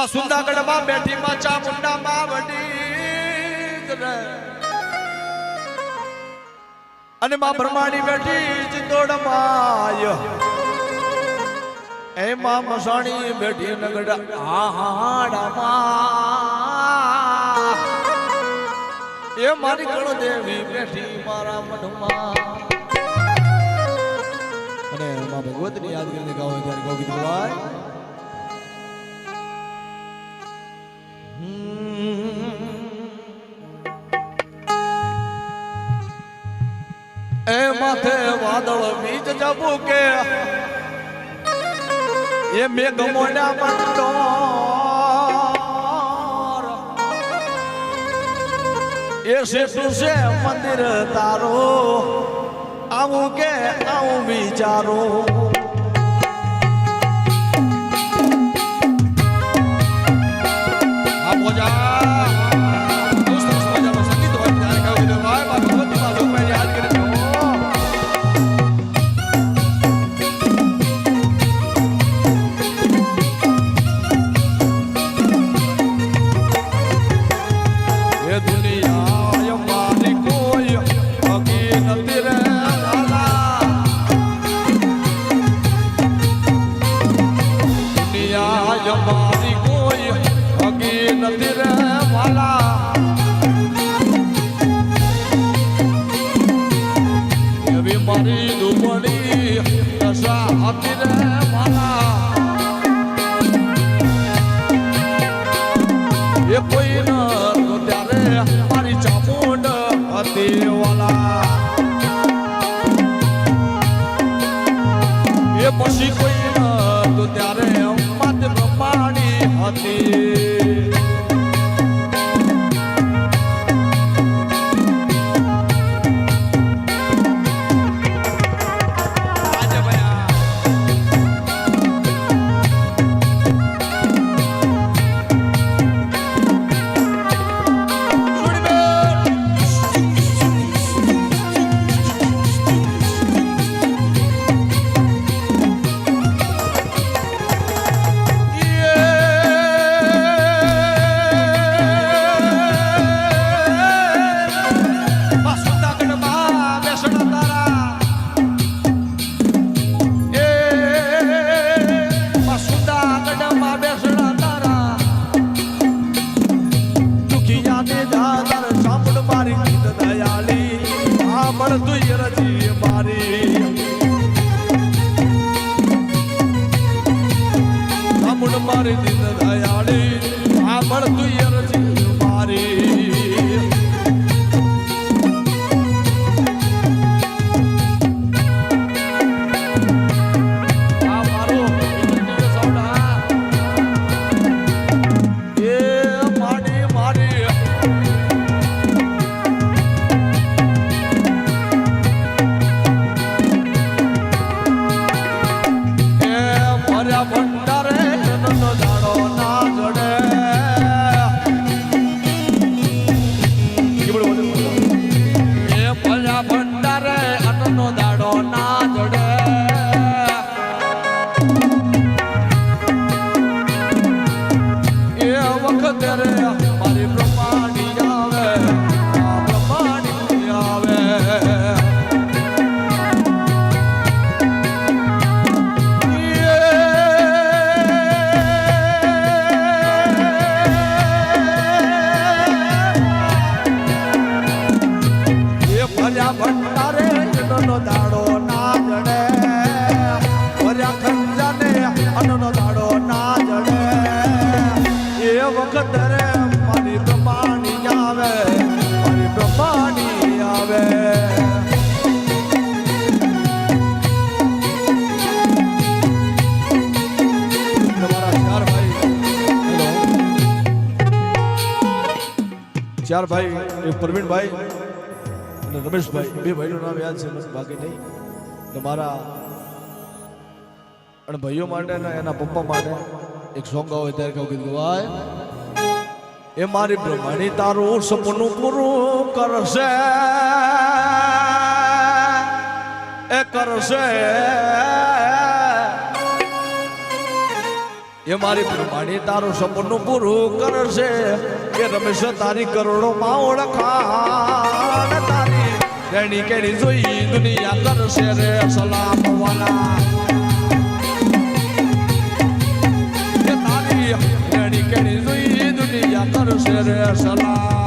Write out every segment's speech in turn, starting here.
માં સુંદાગઢમાં બેઠી માં ચામુંડામાં વડી અને માં બ્રહ્માણી બેઠી ચિત્તોડમાય એ માં મસાણી બેઠી નગડ આહાડામાં એ મારી ગણ દેવી બેઠી મારા મઢમાં અને માં ભગવતની યાદ કરીને ગાઓ ત્યારે ગાઓ કીધું ભાઈ એ માથે વાદળ બીજ જબુકે એ મેઘ મોડા મંડો એ શેઠું છે મંદિર તારો આવું કે આવું વિચારો આ બોજા સંગીત હોય ત્યારે કહું દીધું ભાઈ ભગવતી માં લોકો યાદ કરે મારી કોઈ હગી નથી રે વાલા એવી મારી દુબળી દશા હતી રે વાલા એ કોઈ ન તો ત્યારે મારી ચામુંડ હતી વાલા એ પછી કોઈ ન તો ત્યારે બ્રહ્માણી હતી મારી દિલ દયાળી આ મળતું યરજી મારી આ મારો સૌડા એ માડી મારી એ મર્યા ભંડારે જાડો ના જડે એ ભલ્યા ભંડારે અન્નનો દાડો ના જડે એ વખતે રે મારી બ્રહ્માણી આવે બ્રહ્માણી આવે ભંડારે અન્નનો દાડો ના જડે ભર્યા ખંજાને અન્નનો દાડો ના જડે એ વખત રે મારી બ્રહ્માણી આવે મારી બ્રહ્માણી આવે ચાર ભાઈ એક પ્રવીણભાઈ રમેશભાઈ બે ભાઈનું નામ યાદ છે બાકી નહીં મારા અને ભાઈઓ માટે ને એના પપ્પા માટે એક સોંગ હોય ત્યારે કહું કીધું ભાઈ એ મારી બ્રહ્માણી તારું સપનું પૂરું કરશે એ કરશે એ મારી પ્રમાણે તારું સપનું પૂરું કરશે એ રમેશ તારી કરોડો માં ઓળખાણ તારી રેણી કેણી જોઈ દુનિયા કરશે રે સલામ વાલા એ તારી રેણી કેણી જોઈ દુનિયા કરશે રે સલામ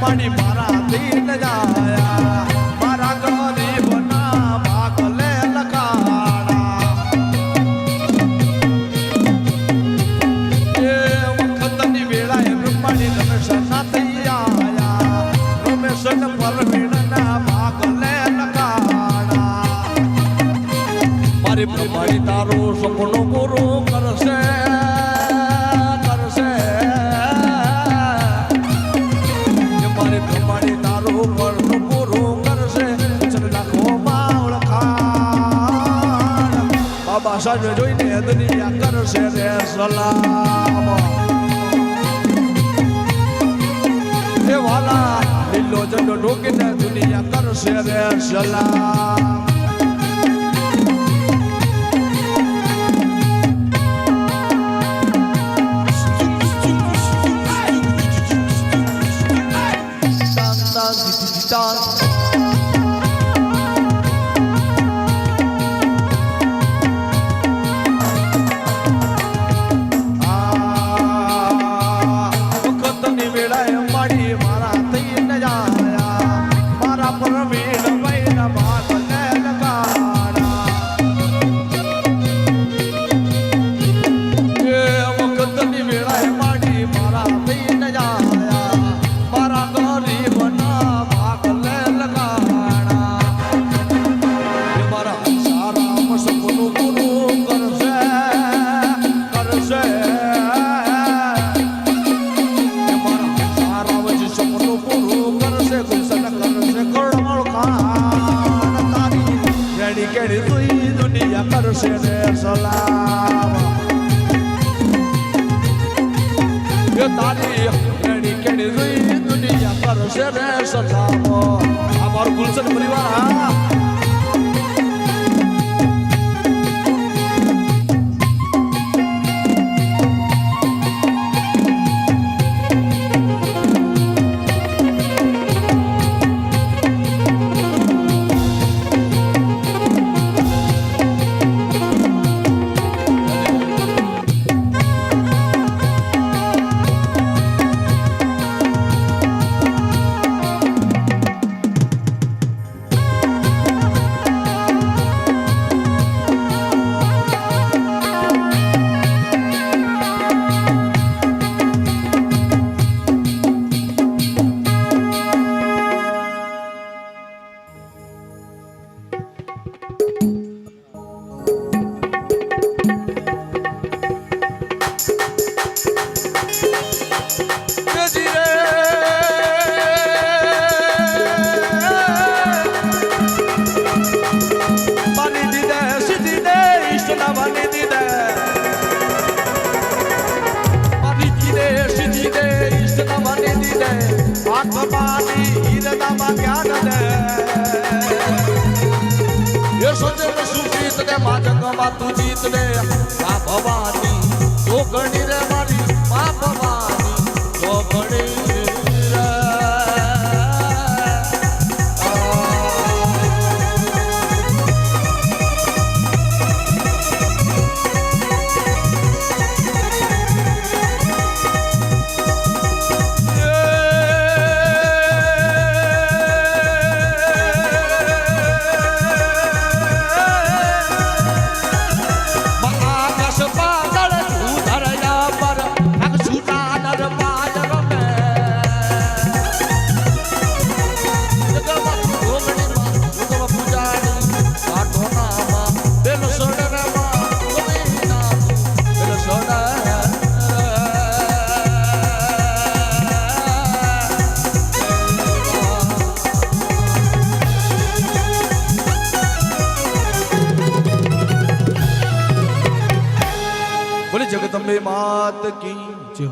પાણી મારા દીન જાયા મારા ગરીબના ભાગલે લગાડા એ વખતની વેળાએ રૂપાણી રમેશના થઈ આયા રમેશન પરવીણના ભાગલે લગાડા મારી પ્રમાણી તારું સપનું પૂરું કરશે સાજે જોઈને દુનિયા કરશે રે સલામ એ વાલા લીલો ઝંડો ઢોકીને દુનિયા કરશે રે સલામ કરશે રે સલામ એ તારી કેણી કેણી જોઈ દુનિયા કરશે રે સલામ અમારું ગુલશન પરિવાર તું જીત લે મા ભવાની જોગણી રે મારી મા ભવાની જોગણી આકાશ પાતળ જગદંબે માત કી જય.